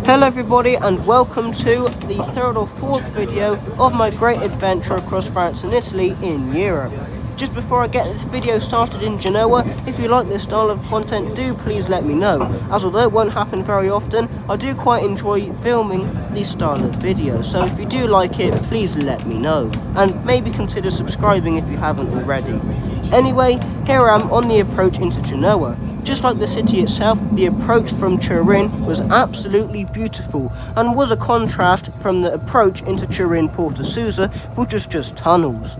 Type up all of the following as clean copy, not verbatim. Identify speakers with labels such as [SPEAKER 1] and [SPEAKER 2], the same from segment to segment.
[SPEAKER 1] Hello everybody and welcome to the third or fourth video of my great adventure across France and Italy in Europe. Just before I get this video started in Genoa, if you like this style of content, do please let me know, as although it won't happen very often, I do quite enjoy filming this style of video, so if you do like it, please let me know, and maybe consider subscribing if you haven't already. Anyway, here I am on the approach into Genoa. Just like the city itself, the approach from Turin was absolutely beautiful and was a contrast from the approach into Turin Porta Sousa, which was just tunnels.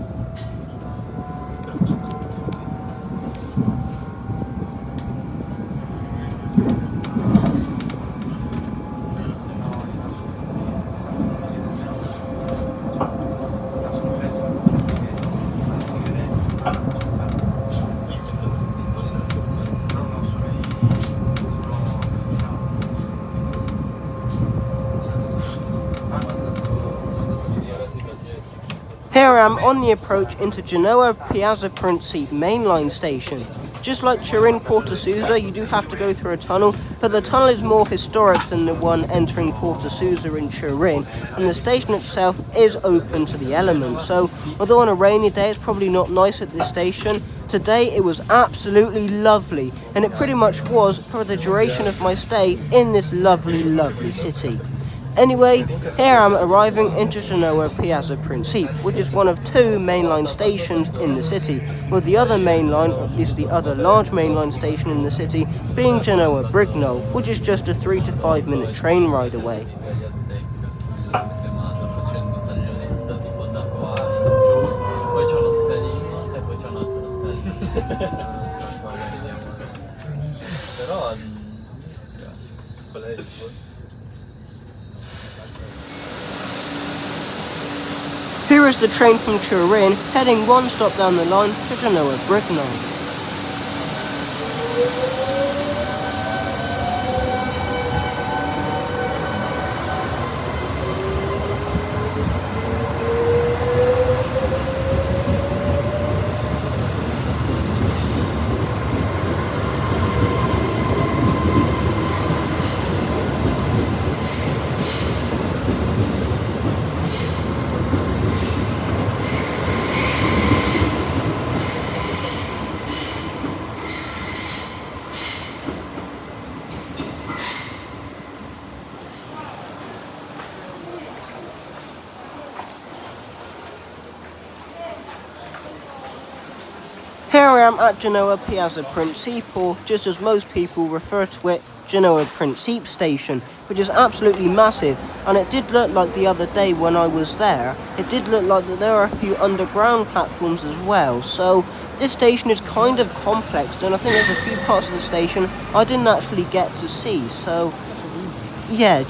[SPEAKER 1] Here I am on the approach into Genoa Piazza Principe mainline station. Just like Turin Porta Sousa, you do have to go through a tunnel, but the tunnel is more historic than the one entering Porta Sousa in Turin, and the station itself is open to the elements. So, although on a rainy day it's probably not nice at this station, today it was absolutely lovely, and it pretty much was for the duration of my stay in this lovely, lovely city. Anyway, here I am arriving into Genoa Piazza Principe, which is one of two mainline stations in the city, with the other mainline, or at least the other large mainline station in the city, being Genoa Brigno, which is just a 3 to 5 minute train ride away. Here is the train from Turin, heading one stop down the line to Genoa Brigno. Here I am at Genoa Piazza Principe, or just as most people refer to it, Genoa Principe Station, which is absolutely massive, and it did look like the other day when I was there, it did look like that there are a few underground platforms as well, so this station is kind of complex, and I think there's a few parts of the station I didn't actually get to see, so yeah,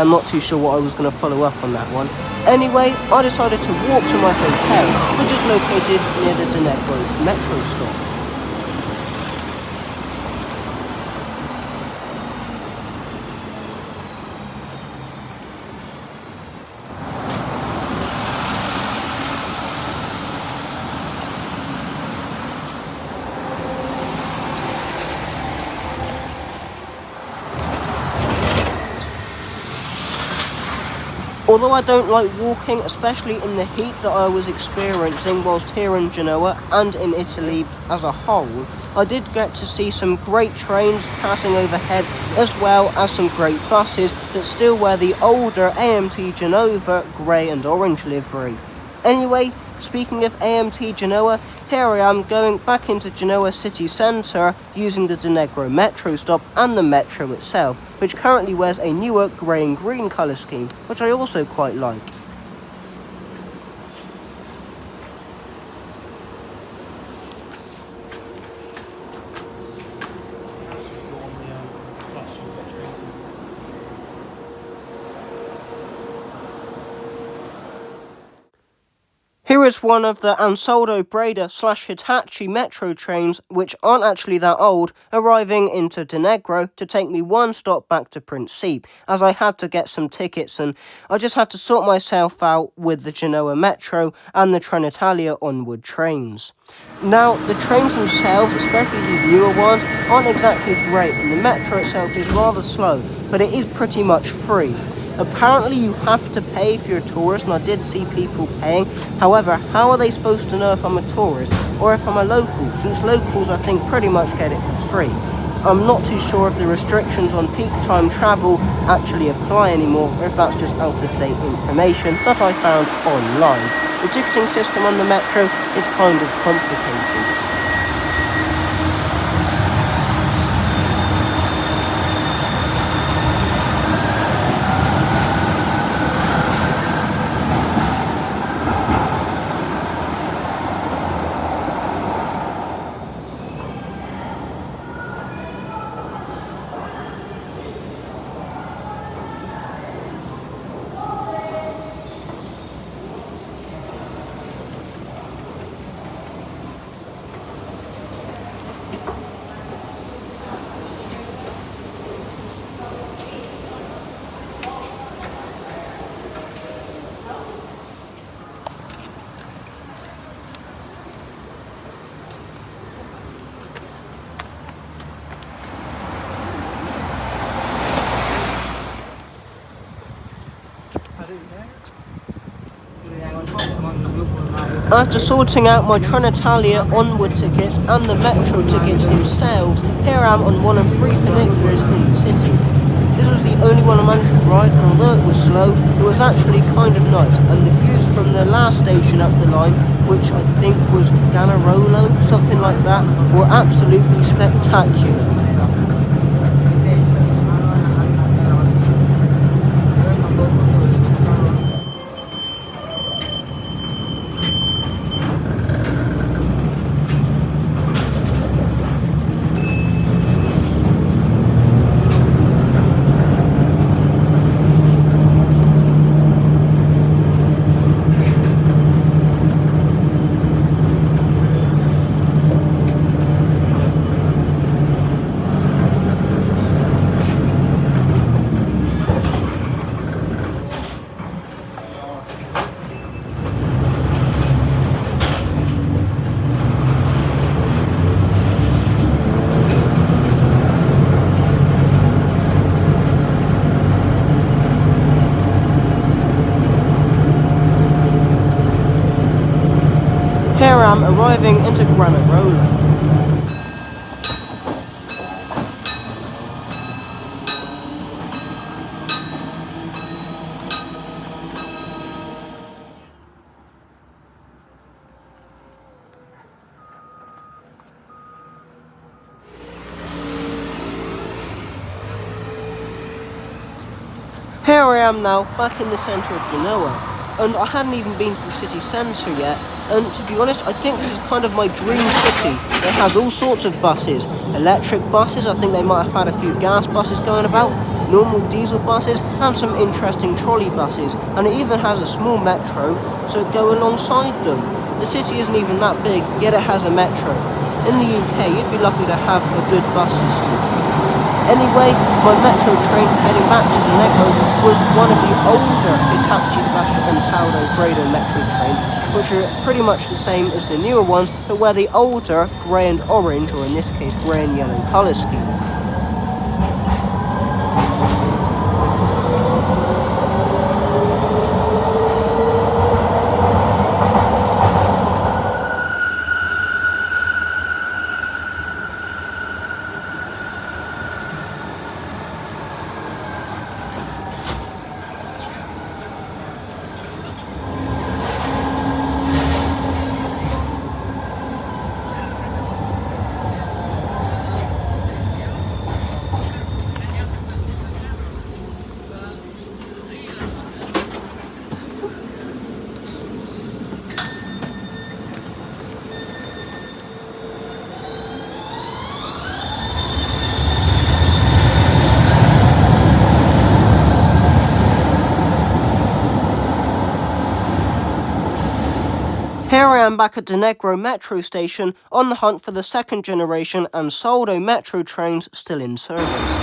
[SPEAKER 1] I'm not too sure what I was going to follow up on that one. Anyway, I decided to walk to my hotel, which is located near the Denegro metro stop. Although I don't like walking, especially in the heat that I was experiencing whilst here in Genoa and in Italy as a whole, I did get to see some great trains passing overhead, as well as some great buses that still wear the older AMT Genova grey and orange livery. Anyway, speaking of AMT Genoa, here I am going back into Genoa city centre using the Denegro metro stop and the metro itself, which currently wears a newer grey and green colour scheme, which I also quite like. Here Here is one of the Ansaldo Breda/Hitachi metro trains, which aren't actually that old, arriving into Denegro to take me one stop back to Principe, as I had to get some tickets and I just had to sort myself out with the Genoa Metro and the Trenitalia onward trains. Now, the trains themselves, especially these newer ones, aren't exactly great, and the metro itself is rather slow, but it is pretty much free. Apparently you have to pay if you're a tourist, and I did see people paying. However, how are they supposed to know if I'm a tourist or if I'm a local, since locals I think pretty much get it for free? I'm not too sure if the restrictions on peak time travel actually apply anymore, or if that's just out-of-date information that I found online. The ticketing system on the metro is kind of complicated. After sorting out my Trenitalia onward tickets and the metro tickets themselves, here I am on one of 3 funiculars in the city. This was the only one I managed to ride, and although it was slow, it was actually kind of nice, and the views from the last station up the line, which I think was Ganarolo, something like that, were absolutely spectacular. Here I am arriving into Granarola. Here I am now, back in the centre of Genoa, and I hadn't even been to the city centre yet, and to be honest, I think this is kind of my dream city. It has all sorts of buses, electric buses, I think they might have had a few gas buses going about, normal diesel buses, and some interesting trolley buses, and it even has a small metro to go alongside them. The city isn't even that big, yet it has a metro. In the UK, you'd be lucky to have a good bus system. Anyway, my metro train heading back to Denegro was one of the older Hitachi/Ansaldo Breda metro trains, which are pretty much the same as the newer ones, but wear the older grey and orange, or in this case grey and yellow colour scheme. I'm back at Denegro Metro Station on the hunt for the second generation and Soldo Metro trains still in service.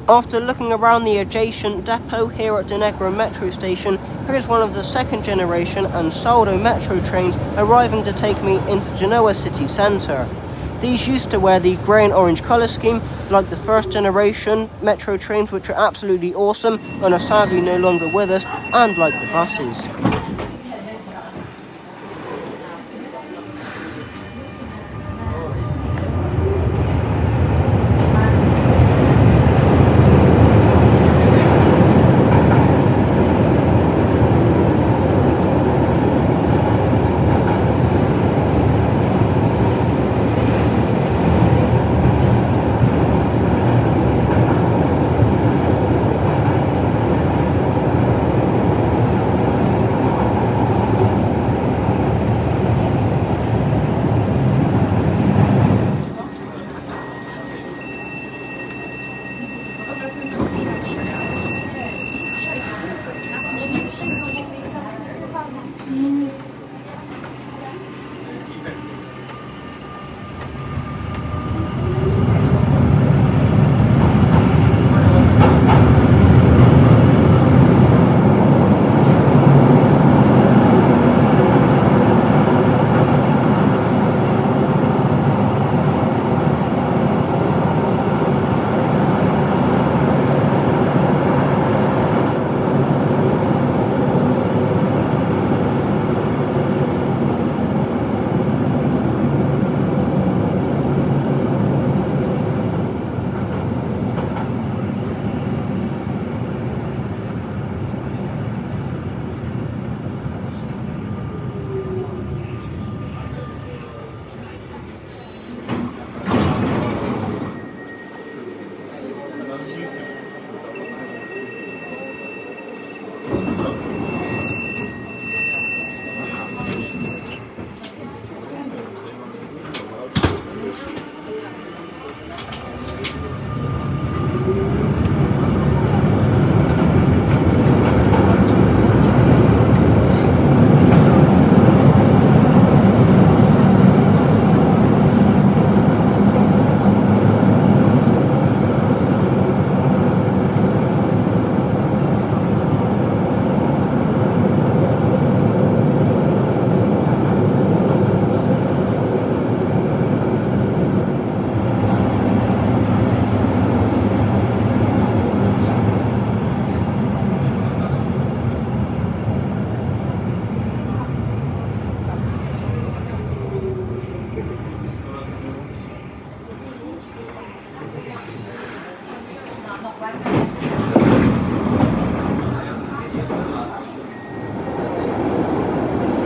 [SPEAKER 1] After looking around the adjacent depot here at Denegro Metro Station, here is one of the second generation and Soldo Metro trains arriving to take me into Genoa city centre. These used to wear the grey and orange colour scheme like the first generation Metro trains, which are absolutely awesome and are sadly no longer with us, and like the buses.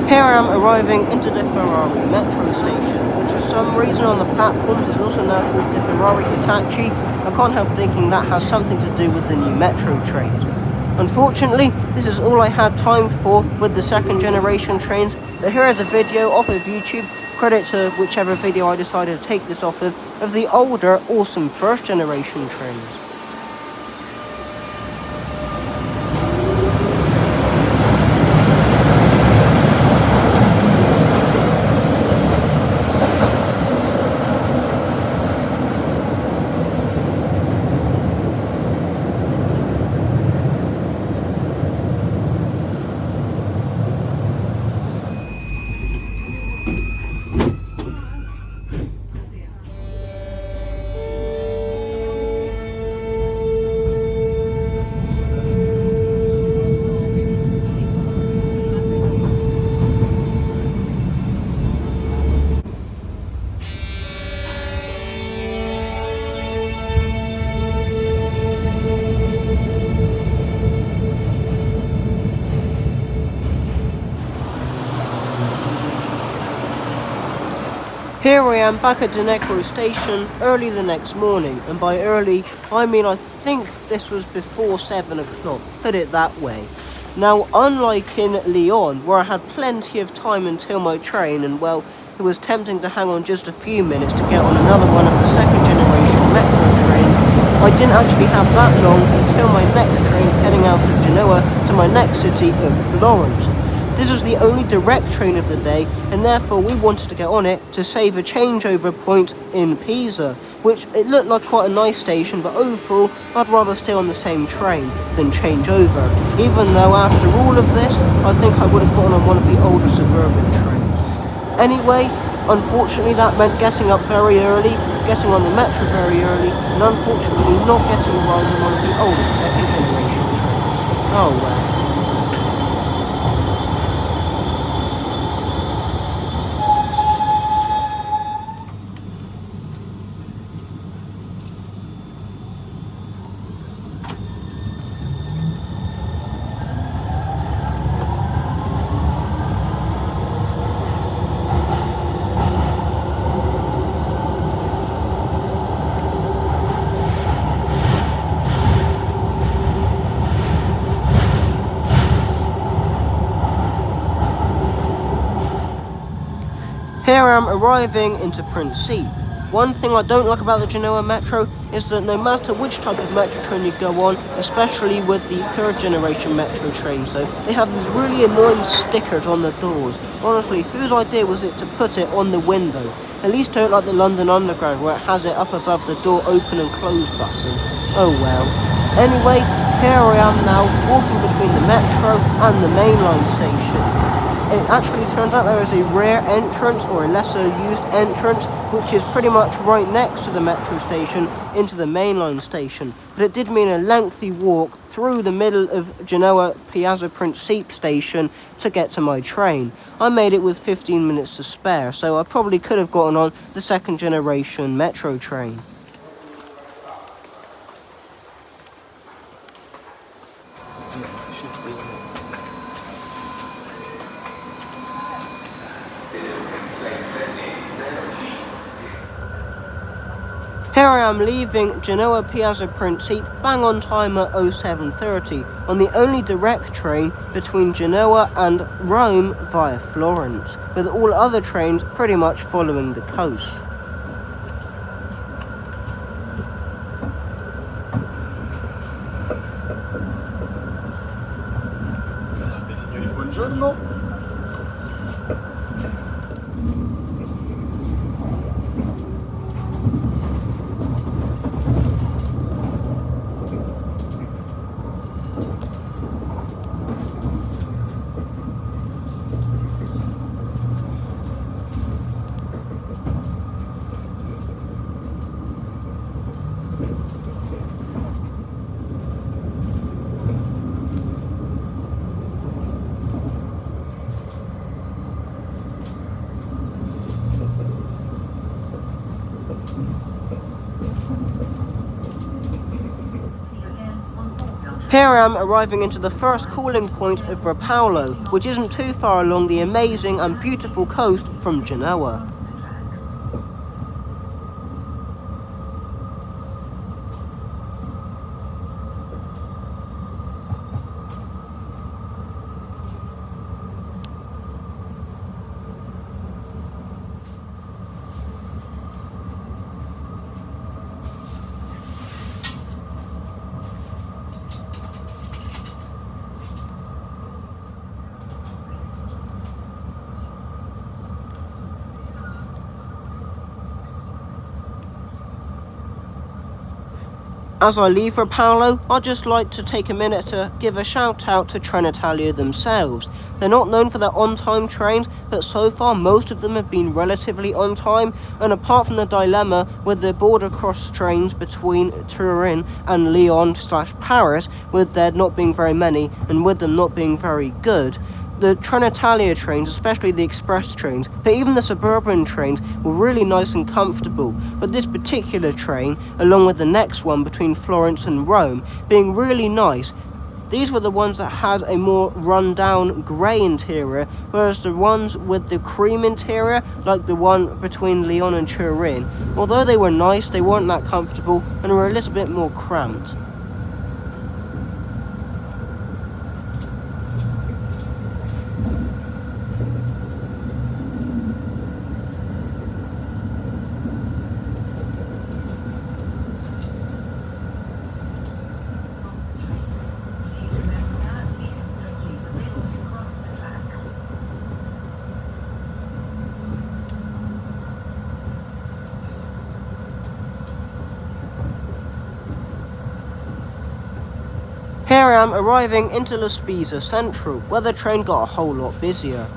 [SPEAKER 1] Here I am arriving into the Ferrari Metro Station, which for some reason on the platforms is also now called the Ferrari Hitachi. I can't help thinking that has something to do with the new Metro trains. Unfortunately, this is all I had time for with the second generation trains, but here is a video off of YouTube, credit to whichever video I decided to take this off of the older, awesome first generation trains. Here I am back at Denecro station early the next morning, and by early I mean I think this was before 7 o'clock, put it that way. Now, unlike in Lyon, where I had plenty of time until my train, and well, it was tempting to hang on just a few minutes to get on another one of the second generation metro trains, I didn't actually have that long until my next train heading out of Genoa to my next city of Florence. This was the only direct train of the day, and therefore we wanted to get on it to save a changeover point in Pisa, which it looked like quite a nice station, but overall I'd rather stay on the same train than change over, even though after all of this I think I would have gotten on one of the older suburban trains. Anyway, unfortunately that meant getting up very early, getting on the metro very early, and unfortunately not getting a ride on one of the older second generation trains. Oh well. Here I am arriving into Principe. One thing I don't like about the Genoa Metro is that no matter which type of metro train you go on, especially with the third generation metro trains though, they have these really annoying stickers on the doors. Honestly, whose idea was it to put it on the window? At least don't like the London Underground where it has it up above the door open and close button. Oh well. Anyway, here I am now walking between the metro and the mainline station. It actually turns out there is a rear entrance, or a lesser used entrance, which is pretty much right next to the metro station into the mainline station. But it did mean a lengthy walk through the middle of Genoa Piazza Principe station to get to my train. I made it with 15 minutes to spare, so I probably could have gotten on the second generation metro train. Here I am leaving Genoa Piazza Principe bang on time at 07:30 on the only direct train between Genoa and Rome via Florence, with all other trains pretty much following the coast.
[SPEAKER 2] Salve signori, buongiorno.
[SPEAKER 1] Here I am arriving into the first calling point of Rapallo, which isn't too far along the amazing and beautiful coast from Genoa. As I leave Rapallo, I'd just like to take a minute to give a shout out to Trenitalia themselves. They're not known for their on-time trains, but so far most of them have been relatively on time, and apart from the dilemma with the border cross trains between Turin and Lyon/Paris, with there not being very many and with them not being very good, the Trenitalia trains, especially the express trains, but even the suburban trains, were really nice and comfortable. But this particular train, along with the next one between Florence and Rome, being really nice, These were the ones that had a more run-down grey interior, whereas the ones with the cream interior, like the one between Lyon and Turin, although they were nice, they weren't that comfortable and were a little bit more cramped. Here I am arriving into La Spezia Central, where the train got a whole lot busier.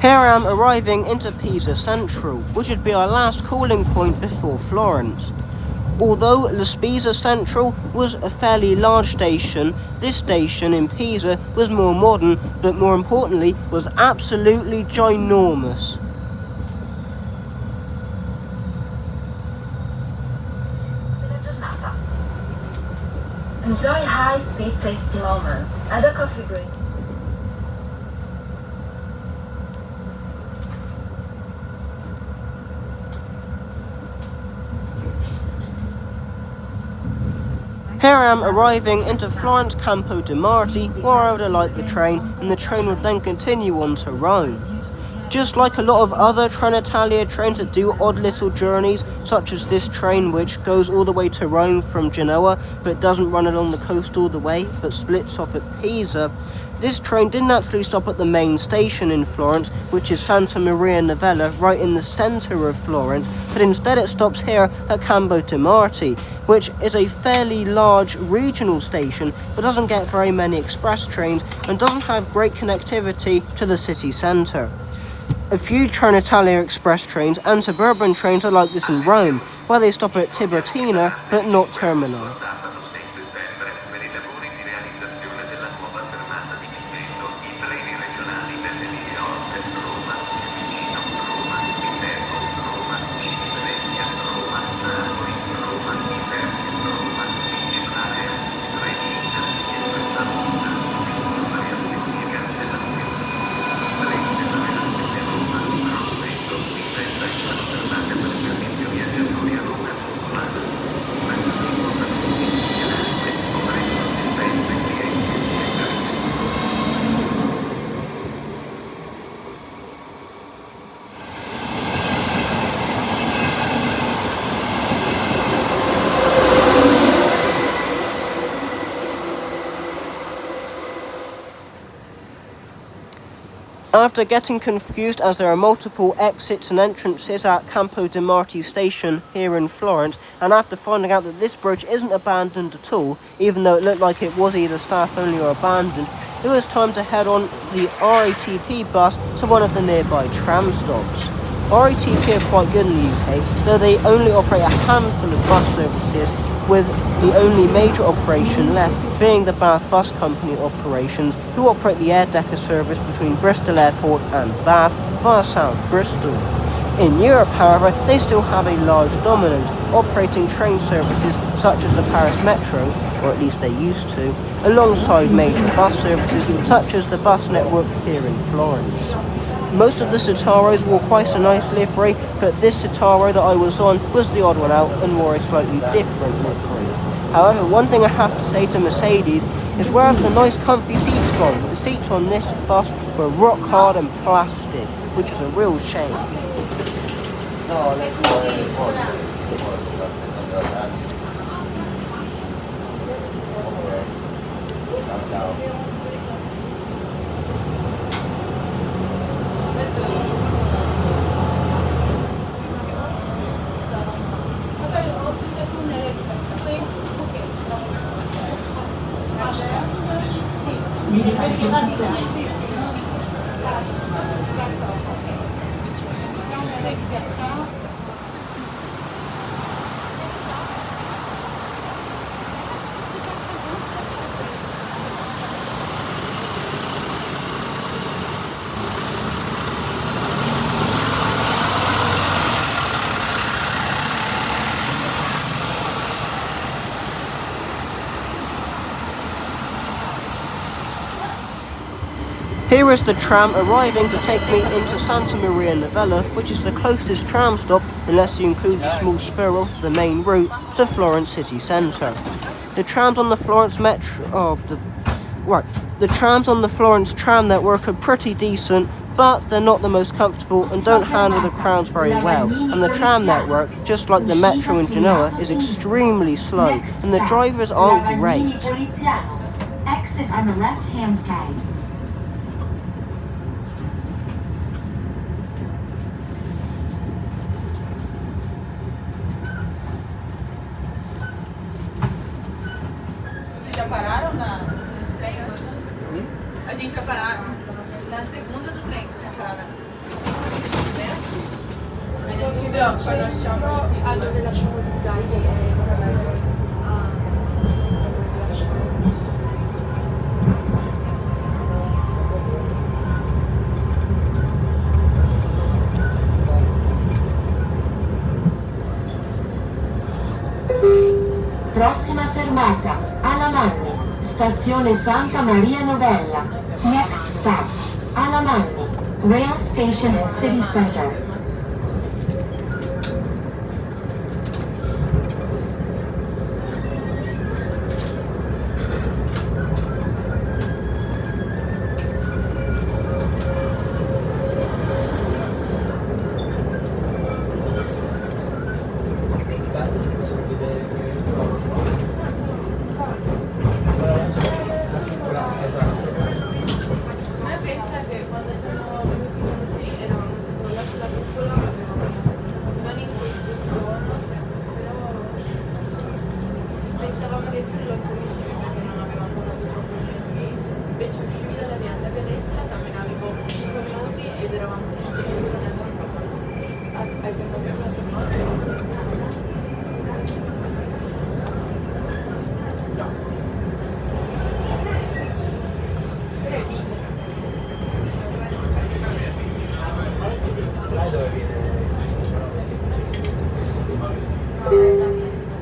[SPEAKER 1] Here I am arriving into Pisa Central, which would be our last calling point before Florence. Although La Spezia Central was a fairly large station, this station in Pisa was more modern, but more importantly was absolutely ginormous.
[SPEAKER 3] Enjoy a high-speed tasty moment at a coffee break.
[SPEAKER 1] Here I am arriving into Florence Campo de Marte, where I would alight the train, and the train would then continue on to Rome. Just like a lot of other Trenitalia trains that do odd little journeys, such as this train which goes all the way to Rome from Genoa, but doesn't run along the coast all the way, but splits off at Pisa, this train didn't actually stop at the main station in Florence, which is Santa Maria Novella, right in the centre of Florence, but instead it stops here at Campo de Marte, which is a fairly large regional station, but doesn't get very many express trains and doesn't have great connectivity to the city centre. A few Trenitalia express trains and suburban trains are like this in Rome, where they stop at Tiburtina but not Termini. After getting confused as there are multiple exits and entrances at Campo de Marte station here in Florence, and after finding out that this bridge isn't abandoned at all, even though it looked like it was either staff only or abandoned, it was time to head on the RATP bus to one of the nearby tram stops. RATP are quite good in the UK, though they only operate a handful of bus services, with the only major operation left being the Bath Bus Company operations, who operate the air-decker service between Bristol Airport and Bath via South Bristol. In Europe, however, they still have a large dominance, operating train services such as the Paris Metro, or at least they used to, alongside major bus services such as the bus network here in Florence. Most of the Citaros wore quite a nice livery, but this Citaro that I was on was the odd one out and wore a slightly different livery. However, one thing I have to say to Mercedes is, where have the nice comfy seats gone? The seats on this bus were rock hard and plastic, which is a real shame. Here is the tram arriving to take me into Santa Maria Novella, which is the closest tram stop, unless you include the small spur off the main route, to Florence city centre. The trams on the Florence the trams on the Florence tram network are pretty decent, but they're not the most comfortable and don't handle the crowds very well. And the tram network, just like the metro in Genoa, is extremely slow, and the drivers aren't great.
[SPEAKER 4] Exit on the left-hand side.
[SPEAKER 5] Já pararam nos trem hoje? A gente vai parar na segunda do trem, que tinha parado. Mas eu vi, ó, quando nós chamamos. Allora lasciamo gli zaini
[SPEAKER 4] Prossima fermata, Alamanni, stazione Santa Maria Novella. Next stop, Alamanni, rail station city center.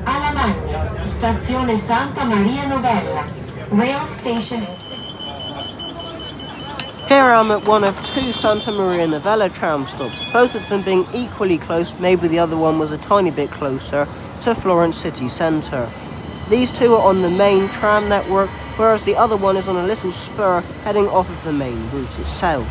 [SPEAKER 3] Alamanni, stazione Santa Maria Novella, rail station.
[SPEAKER 1] Here I am at one of two Santa Maria Novella tram stops, both of them being equally close, maybe the other one was a tiny bit closer, to Florence city centre. These two are on the main tram network, whereas the other one is on a little spur heading off of the main route itself.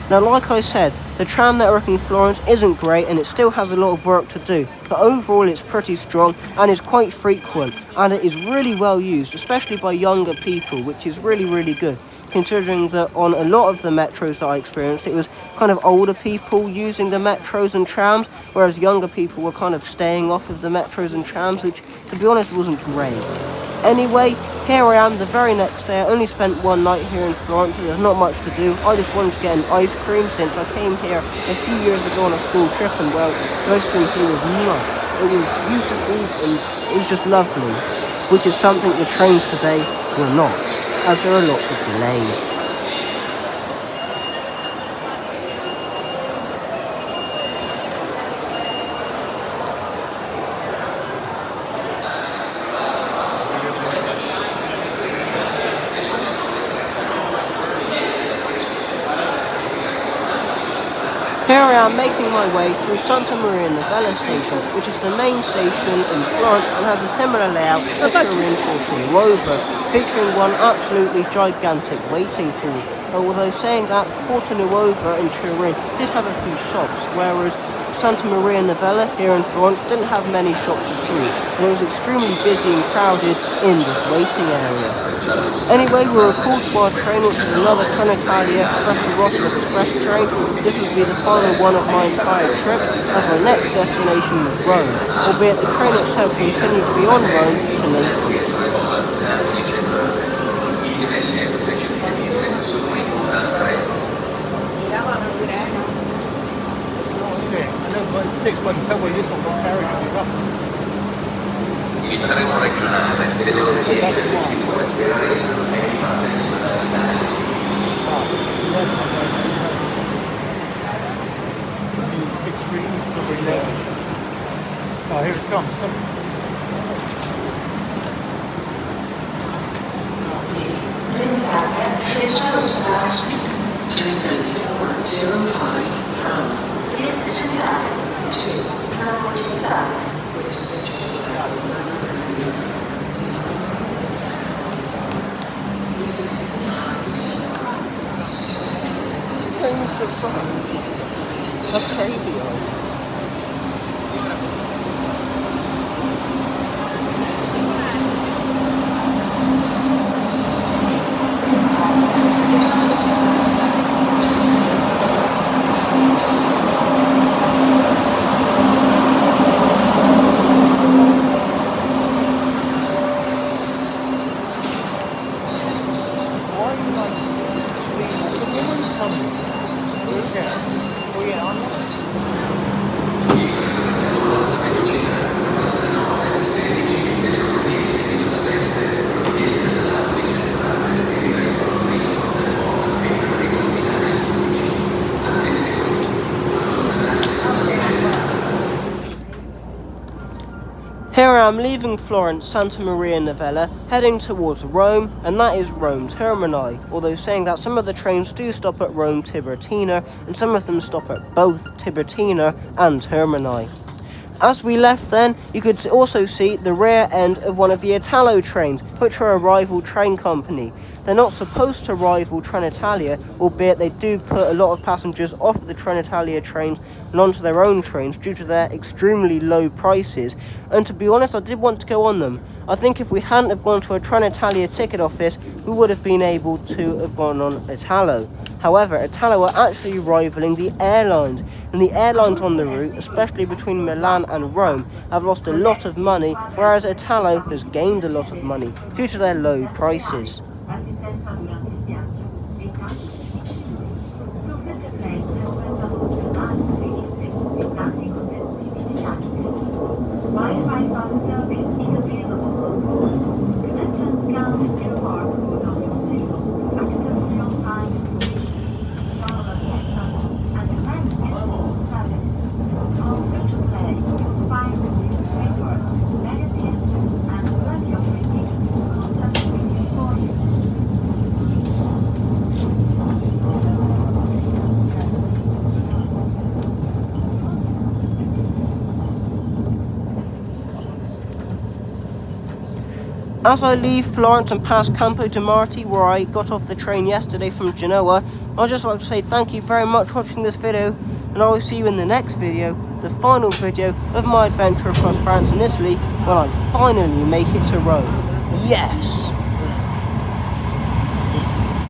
[SPEAKER 1] Now, like I said, the tram network in Florence isn't great and it still has a lot of work to do, but overall it's pretty strong and is quite frequent, and it is really well used, especially by younger people, which is really good, considering that on a lot of the metros that I experienced, it was kind of older people using the metros and trams, whereas younger people were kind of staying off of the metros and trams, which, to be honest, wasn't great. Anyway, here I am the very next day. I only spent one night here in Florence, so there's not much to do. I just wanted to get an ice cream since I came here a few years ago on a school trip, and well, the ice cream here was mwah. It was beautiful and it was just lovely, which is something the trains today will not, as there are lots of delays. Here I am making my way through Santa Maria Novella station, which is the main station in Florence and has a similar layout to Turin Porto Nuovo, featuring one absolutely gigantic waiting pool. Although saying that, Porto Nuovo in Turin did have a few shops, whereas Santa Maria Novella here in Florence didn't have many shops at all, and it was extremely busy and crowded in this waiting area. Anyway, we were called to our train, which is another Trenitalia Rosso Express train. This would be the final one of my entire trip, as my next destination was Rome, albeit the train itself continued beyond Rome to Naples.
[SPEAKER 5] That one would be that.
[SPEAKER 2] Yeah, I know, but 6 months, tell me this one got carried on the up.
[SPEAKER 6] Il treno regionale delle ore 10
[SPEAKER 2] Big screen is probably there. Oh, here it comes.
[SPEAKER 6] Train 9405 from to West.
[SPEAKER 1] How crazy are you? Here I am leaving Florence, Santa Maria Novella, heading towards Rome, and that is Rome Termini, although saying that some of the trains do stop at Rome Tiburtina, and some of them stop at both Tiburtina and Termini. As we left then, you could also see the rear end of one of the Italo trains, which are a rival train company. They're not supposed to rival Trenitalia, albeit they do put a lot of passengers off the Trenitalia trains and onto their own trains due to their extremely low prices. And to be honest, I did want to go on them. I think if we hadn't have gone to a Trenitalia ticket office, we would have been able to have gone on Italo. However, Italo are actually rivaling the airlines, and the airlines on the route, especially between Milan and Rome, have lost a lot of money, whereas Italo has gained a lot of money due to their low prices. As I leave Florence and pass Campo de Marte, where I got off the train yesterday from Genoa, I'd just like to say thank you very much for watching this video, and I will see you in the next video, the final video of my adventure across France and Italy, when I finally make it to Rome. Yes!